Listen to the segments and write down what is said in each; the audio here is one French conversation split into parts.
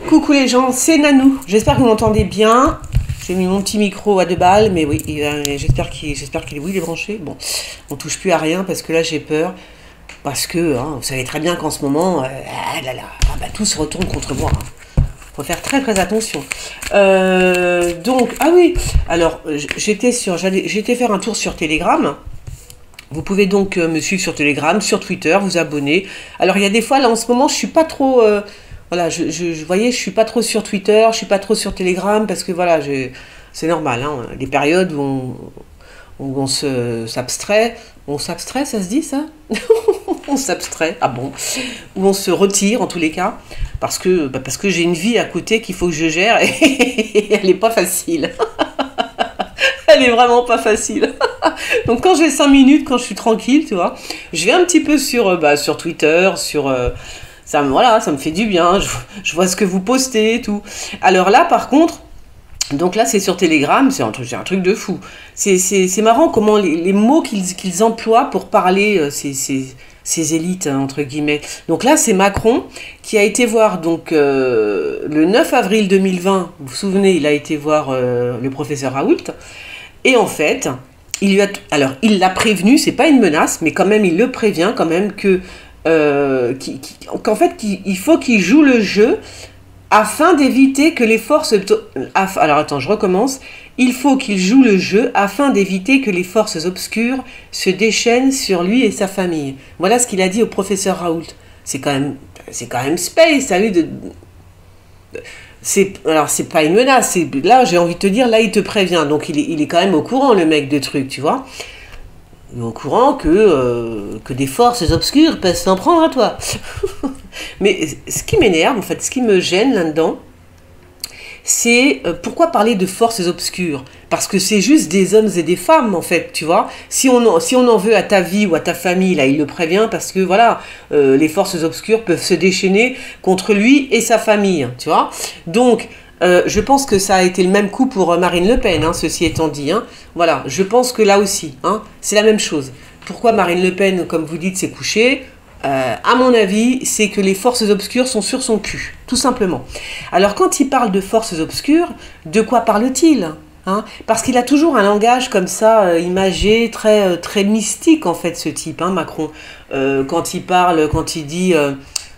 Coucou les gens, c'est Nanou. J'espère que vous m'entendez bien. J'ai mis mon petit micro à 2 balles, mais oui, j'espère qu'il est branché. Bon, on touche plus à rien parce que là j'ai peur. Parce que vous savez très bien qu'en ce moment, tout se retourne contre moi. Faut faire très très attention. Donc, ah oui, alors j'étais faire un tour sur Telegram. Vous pouvez donc me suivre sur Telegram, sur Twitter, vous abonner. Alors il y a des fois, là en ce moment, je suis pas trop... voilà, voyez, je suis pas trop sur Twitter, je suis pas trop sur Telegram, parce que voilà, c'est normal, hein, des périodes où on s'abstrait. On s'abstrait, ça se dit ça? On s'abstrait, ah bon? Où on se retire en tous les cas, parce que j'ai une vie à côté qu'il faut que je gère et elle n'est pas facile. Elle est vraiment pas facile. Donc quand j'ai 5 minutes, quand je suis tranquille, tu vois, je vais un petit peu sur Twitter, ça me fait du bien, je vois ce que vous postez et tout. Alors là, par contre, donc là c'est sur Telegram, c'est un truc de fou. C'est marrant comment les mots qu'ils emploient pour parler ces élites, hein, entre guillemets. Donc là, c'est Macron qui a été voir, donc, le 9 avril 2020, vous vous souvenez, il a été voir le professeur Raoult. Et en fait, il l'a prévenu, c'est pas une menace, mais quand même, il le prévient quand même qu'en fait, il faut qu'il joue le jeu afin d'éviter que les forces... Alors attends, je recommence. Il faut qu'il joue le jeu afin d'éviter que les forces obscures se déchaînent sur lui et sa famille. Voilà ce qu'il a dit au professeur Raoult. C'est quand même space, ça lui de... Alors, c'est pas une menace, là, j'ai envie de te dire, là, il te prévient. Donc, il est quand même au courant, le mec, de trucs, tu vois. Il est au courant que des forces obscures peuvent s'en prendre à toi. Mais ce qui m'énerve, en fait, ce qui me gêne là-dedans, c'est pourquoi parler de forces obscures? Parce que c'est juste des hommes et des femmes, en fait, tu vois. Si on en veut à ta vie ou à ta famille, là, il le prévient parce que, voilà, les forces obscures peuvent se déchaîner contre lui et sa famille, tu vois. Donc, je pense que ça a été le même coup pour Marine Le Pen, hein, ceci étant dit. Hein. Voilà, je pense que là aussi, hein, c'est la même chose. Pourquoi Marine Le Pen, comme vous dites, s'est couchée? À mon avis, c'est que les forces obscures sont sur son cul, tout simplement. Alors, quand il parle de forces obscures, de quoi parle-t-il, hein? Parce qu'il a toujours un langage comme ça, imagé, très, très mystique, en fait, ce type, hein, Macron. Quand il dit,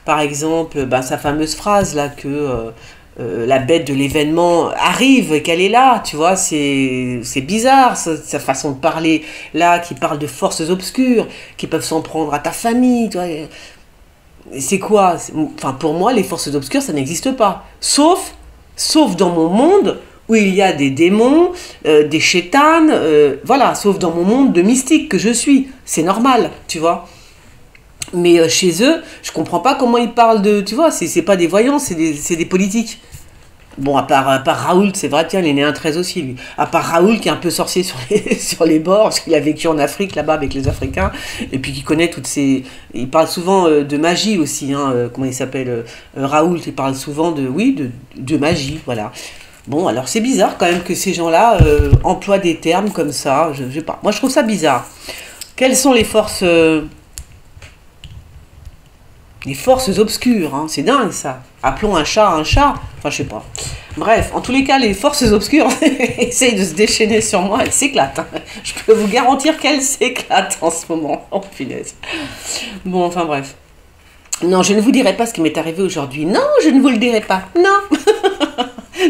par exemple, sa fameuse phrase, là, que... la bête de l'événement arrive et qu'elle est là, tu vois, c'est bizarre, sa façon de parler, là, qui parle de forces obscures, qui peuvent s'en prendre à ta famille, tu vois. C'est quoi? Enfin, pour moi, les forces obscures, ça n'existe pas. Sauf dans mon monde, où il y a des démons, des chétanes, voilà, sauf dans mon monde de mystique que je suis. C'est normal, tu vois. Mais chez eux, je comprends pas comment ils parlent de... Tu vois, c'est pas des voyants, c'est des politiques. Bon, à part Raoult, c'est vrai, tiens, il est né un 13 aussi, lui. À part Raoult, qui est un peu sorcier sur les bords, parce qu'il a vécu en Afrique, là-bas, avec les Africains, et puis qui connaît toutes ces... Il parle souvent de magie aussi, hein, comment il s'appelle Raoult, il parle souvent de magie, voilà. Bon, alors c'est bizarre quand même que ces gens-là emploient des termes comme ça, je sais pas. Moi, je trouve ça bizarre. Quelles sont les forces... Les forces obscures, hein, c'est dingue ça. Appelons un chat, enfin je sais pas. Bref, en tous les cas, les forces obscures essayent de se déchaîner sur moi, elles s'éclatent. Hein. Je peux vous garantir qu'elles s'éclatent en ce moment. Oh punaise. Bon, enfin bref. Non, je ne vous dirai pas ce qui m'est arrivé aujourd'hui. Non, je ne vous le dirai pas. Non.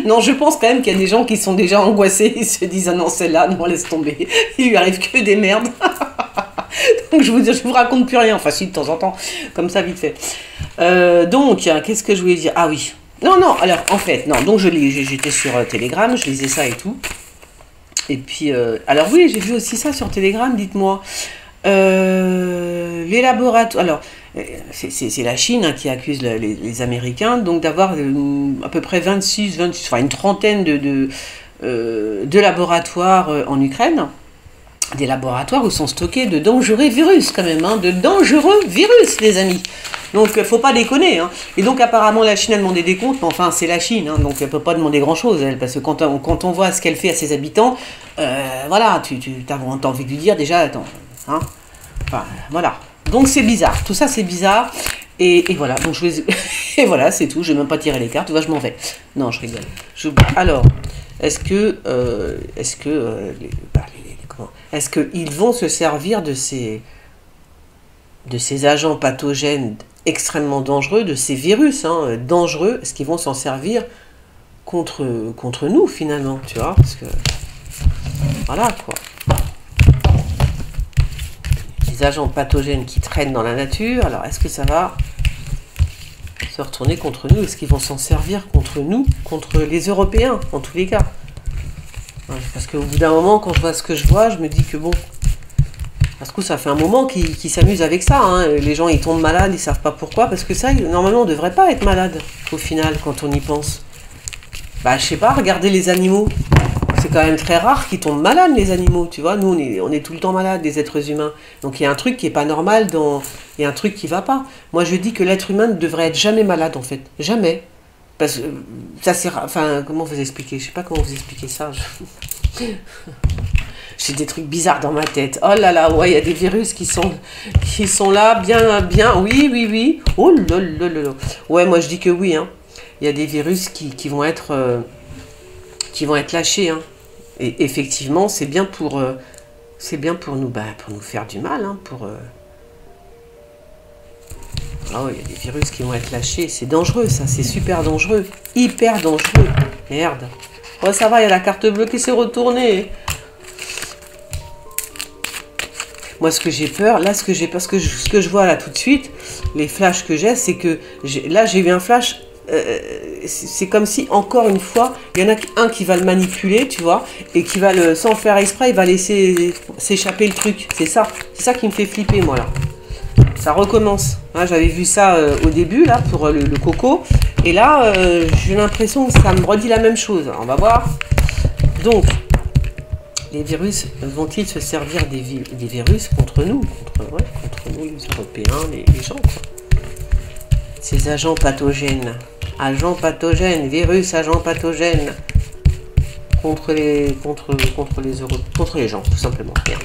Non, je pense quand même qu'il y a des gens qui sont déjà angoissés. Ils se disent, ah non, celle-là, non, laisse tomber. Il lui arrive que des merdes. Donc je vous raconte plus rien, enfin si de temps en temps, comme ça vite fait. Donc, qu'est-ce que je voulais dire? Ah oui, non, alors en fait, non, donc j'étais sur Telegram, je lisais ça et tout. Et puis, alors oui, j'ai vu aussi ça sur Telegram, dites-moi. Les laboratoires, alors, c'est la Chine hein, qui accuse les Américains, donc d'avoir à peu près 26, enfin une trentaine de laboratoires en Ukraine. Des laboratoires où sont stockés de dangereux virus quand même, hein, de dangereux virus les amis. Donc faut pas déconner. Hein. Et donc apparemment la Chine a demandé des comptes, mais enfin c'est la Chine, hein, donc elle peut pas demander grand chose, elle, parce que quand on voit ce qu'elle fait à ses habitants, voilà, tu as envie de lui dire déjà, attends, hein, enfin voilà. Donc c'est bizarre, tout ça c'est bizarre. Et voilà, donc je vais... et voilà, c'est tout, je vais même pas tirer les cartes, tu vois, je m'en vais. Non, je rigole. Alors, est-ce que... est-ce qu'ils vont se servir de ces agents pathogènes extrêmement dangereux, de ces virus dangereux, est-ce qu'ils vont s'en servir contre nous, finalement, tu vois, parce que... Voilà, quoi. Des agents pathogènes qui traînent dans la nature, alors est-ce que ça va se retourner contre nous? Est-ce qu'ils vont s'en servir contre nous, contre les Européens, en tous les cas? Parce qu'au bout d'un moment, quand je vois ce que je vois, je me dis que bon... Parce que ça fait un moment qu'ils s'amusent avec ça, hein. Les gens, ils tombent malades, ils savent pas pourquoi, parce que ça, normalement, on devrait pas être malade, au final, quand on y pense. Bah, je sais pas, regardez les animaux. C'est quand même très rare qu'ils tombent malades, les animaux, tu vois. Nous, on est tout le temps malades, les êtres humains. Donc, il y a un truc qui est pas normal, il y a un truc qui va pas. Moi, je dis que l'être humain ne devrait être jamais malade, en fait. Jamais. Parce que ça, c'est... Enfin, comment vous expliquer? Je sais pas comment vous expliquer ça. J'ai des trucs bizarres dans ma tête. Oh là là, ouais, il y a des virus qui sont là, bien, oui. Oh là là là là. Ouais, moi, je dis que oui, hein. Il y a des virus qui vont être lâchés, hein. Et effectivement, c'est bien pour nous, pour nous faire du mal, hein, Ah oui, il y a des virus qui vont être lâchés. C'est dangereux, ça, c'est super dangereux. Hyper dangereux. Merde. Oh, ça va, il y a la carte bleue qui s'est retournée. Moi, ce que j'ai peur, là, ce que je vois là tout de suite, les flashs que j'ai, c'est que là, j'ai eu un flash. C'est comme si, encore une fois, il y en a un qui va le manipuler, tu vois, et qui va sans faire exprès, il va laisser s'échapper le truc. C'est ça qui me fait flipper, moi, là. Ça recommence. Hein, j'avais vu ça au début, là, pour le coco. Et là, j'ai l'impression que ça me redit la même chose. Alors, on va voir. Donc, les virus vont-ils se servir des virus contre nous, contre nous, les Européens, les gens, quoi. Ces agents pathogènes, virus, agents pathogènes, contre les gens, tout simplement. Merde.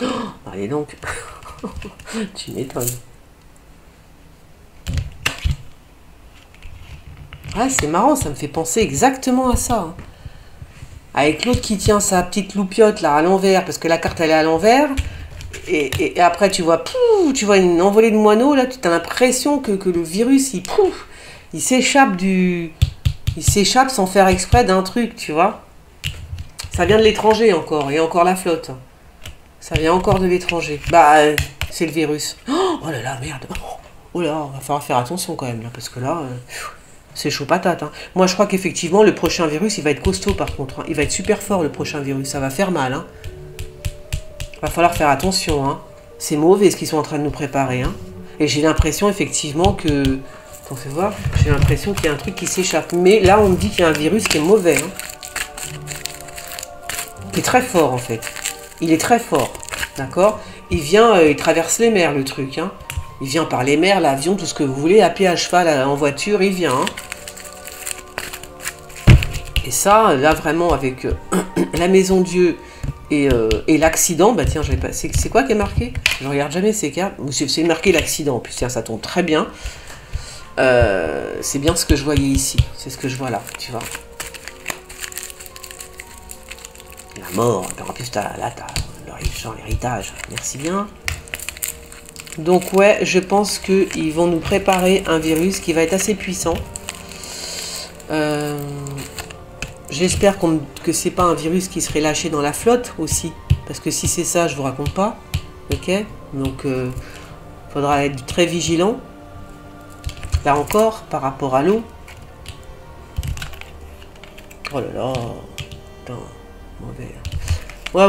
Oh, allez donc, tu m'étonnes. Ah, c'est marrant, ça me fait penser exactement à ça. Hein. Avec l'autre qui tient sa petite loupiote là à l'envers, parce que la carte elle est à l'envers, et après tu vois une envolée de moineaux, là tu as l'impression que le virus il s'échappe sans faire exprès d'un truc, tu vois. Ça vient de l'étranger encore, et encore la flotte. Ça vient encore de l'étranger. Bah, c'est le virus. Oh là là, merde. Oh là, va falloir faire attention quand même là, parce que là... c'est chaud patate. Hein. Moi, je crois qu'effectivement, le prochain virus, il va être costaud par contre. Hein. Il va être super fort, le prochain virus. Ça va faire mal. Hein. Va falloir faire attention. Hein. C'est mauvais ce qu'ils sont en train de nous préparer. Hein. Et j'ai l'impression, effectivement, que... Attends, fais voir. J'ai l'impression qu'il y a un truc qui s'échappe. Mais là, on me dit qu'il y a un virus qui est mauvais. Hein. Qui est très fort, en fait. Il est très fort. D'accord? Il vient, il traverse les mers, le truc. Hein. Il vient par les mers, l'avion, tout ce que vous voulez, à pied, à cheval, en voiture, il vient. Hein. Et ça, là, vraiment, avec la Maison Dieu et l'accident, bah tiens, c'est quoi qui est marqué? Je regarde jamais ces cartes. C'est marqué l'accident, en plus, tiens, ça tombe très bien. C'est bien ce que je voyais ici. C'est ce que je vois là, tu vois. La mort, en plus, là, t'as l'héritage. Merci bien. Donc ouais, je pense qu'ils vont nous préparer un virus qui va être assez puissant. J'espère que c'est pas un virus qui serait lâché dans la flotte aussi. Parce que si c'est ça, je vous raconte pas. Ok? Donc, faudra être très vigilant. Là encore, par rapport à l'eau. Oh là là. Putain, mauvais. Ouais,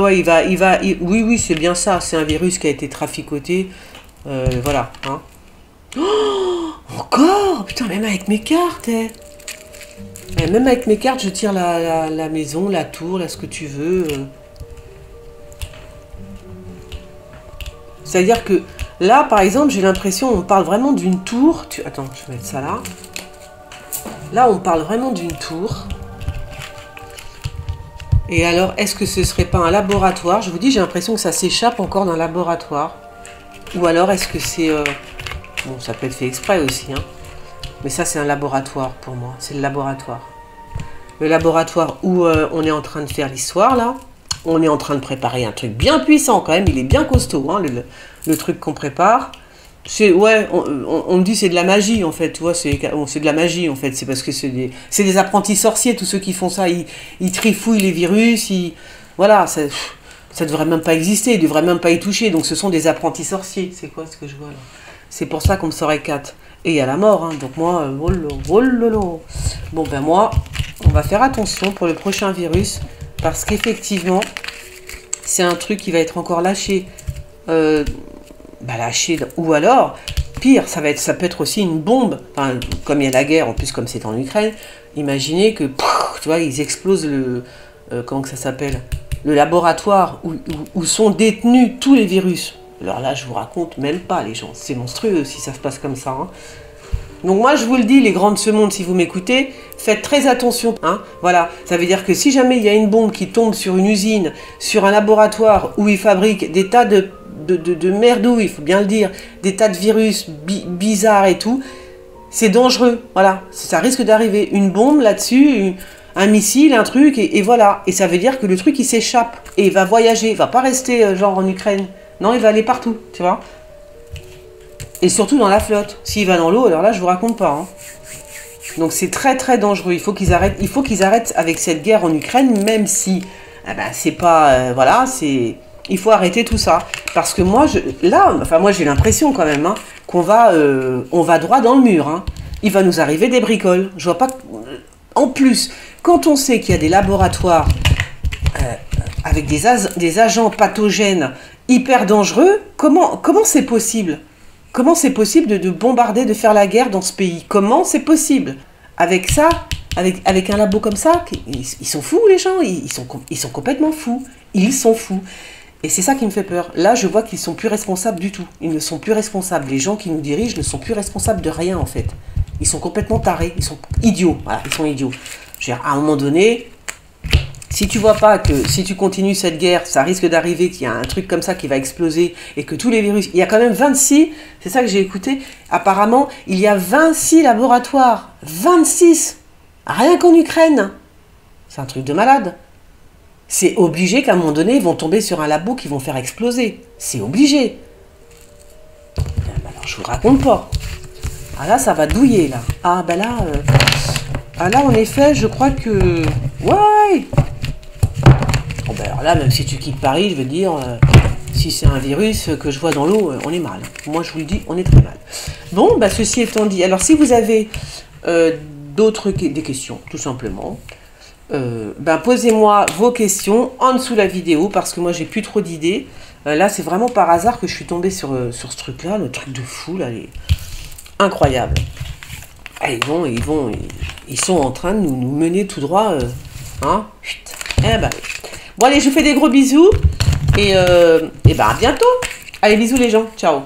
oui, c'est bien ça. C'est un virus qui a été traficoté. Voilà. Hein. Oh, encore! Putain, même avec mes cartes, même avec mes cartes, je tire la maison, la tour, là, ce que tu veux. C'est-à-dire que là, par exemple, j'ai l'impression, on parle vraiment d'une tour. Attends, je vais mettre ça là. Là, on parle vraiment d'une tour. Et alors, est-ce que ce serait pas un laboratoire? Je vous dis, j'ai l'impression que ça s'échappe encore d'un laboratoire. Ou alors, est-ce que c'est Bon, ça peut être fait exprès aussi, hein. Mais ça, c'est un laboratoire pour moi. C'est le laboratoire. Le laboratoire où on est en train de faire l'histoire, là. On est en train de préparer un truc bien puissant, quand même. Il est bien costaud, hein, le truc qu'on prépare. Ouais, on me dit c'est de la magie, en fait. Tu vois, c'est de la magie, en fait. C'est parce que c'est des apprentis sorciers, tous ceux qui font ça. Ils trifouillent les virus. Voilà, ça devrait même pas exister. Ils devraient même pas y toucher. Donc, ce sont des apprentis sorciers. C'est quoi ce que je vois, là? C'est pour ça qu'on me saurait 4. Et il y a la mort, hein. Donc moi, oh lolo. Bon ben moi, on va faire attention pour le prochain virus, parce qu'effectivement, c'est un truc qui va être encore lâché. Lâché, ou alors, pire, ça peut être aussi une bombe. Enfin, comme il y a la guerre, en plus comme c'est en Ukraine, imaginez que, tu vois, ils explosent comment que ça s'appelle, le laboratoire où sont détenus tous les virus. Alors là, je vous raconte même pas, les gens. C'est monstrueux si ça se passe comme ça, hein. Donc moi, je vous le dis, les grands de ce monde, si vous m'écoutez, faites très attention, hein. Voilà, ça veut dire que si jamais il y a une bombe qui tombe sur une usine, sur un laboratoire où ils fabriquent des tas de merdouilles, il faut bien le dire, des tas de virus bizarres et tout, c'est dangereux. Voilà, ça risque d'arriver. Une bombe là-dessus, un missile, un truc, et voilà. Et ça veut dire que le truc, il s'échappe et il va voyager. Il va pas rester genre en Ukraine. Non, il va aller partout, tu vois. Et surtout dans la flotte. S'il va dans l'eau, alors là, je vous raconte pas, hein. Donc c'est très très dangereux. Il faut qu'ils arrêtent avec cette guerre en Ukraine, même si c'est pas voilà, il faut arrêter tout ça. Parce que moi, moi j'ai l'impression quand même, hein, on va droit dans le mur, hein. Il va nous arriver des bricoles. Je vois pas. En plus, quand on sait qu'il y a des laboratoires avec des agents pathogènes hyper dangereux, comment c'est possible? Comment c'est possible de bombarder, de faire la guerre dans ce pays? Comment c'est possible? Avec ça, avec un labo comme ça, ils sont fous, les gens, ils sont complètement fous. Ils sont fous. Et c'est ça qui me fait peur. Là, je vois qu'ils ne sont plus responsables du tout. Ils ne sont plus responsables. Les gens qui nous dirigent ne sont plus responsables de rien, en fait. Ils sont complètement tarés. Ils sont idiots. Voilà, ils sont idiots. Je veux dire, à un moment donné, si tu vois pas que si tu continues cette guerre, ça risque d'arriver qu'il y a un truc comme ça qui va exploser et que tous les virus... Il y a quand même 26, c'est ça que j'ai écouté, apparemment, il y a 26 laboratoires. 26! Rien qu'en Ukraine. C'est un truc de malade. C'est obligé qu'à un moment donné, ils vont tomber sur un labo qui vont faire exploser. C'est obligé. Alors, je vous raconte pas. Ah là, ça va douiller, là. Ah, ben là... là, en effet, je crois que... Ouais. Bon, ben alors là, même si tu quittes Paris, je veux dire, si c'est un virus que je vois dans l'eau, on est mal. Moi, je vous le dis, on est très mal. Bon, ben ceci étant dit, alors si vous avez des questions, tout simplement, posez-moi vos questions en dessous de la vidéo, parce que moi, j'ai plus trop d'idées. Là, c'est vraiment par hasard que je suis tombée sur ce truc-là, le truc de fou, là, incroyable. Ah, ils sont en train de nous mener tout droit, hein. Bon allez, je vous fais des gros bisous et à bientôt. Allez, bisous les gens, ciao.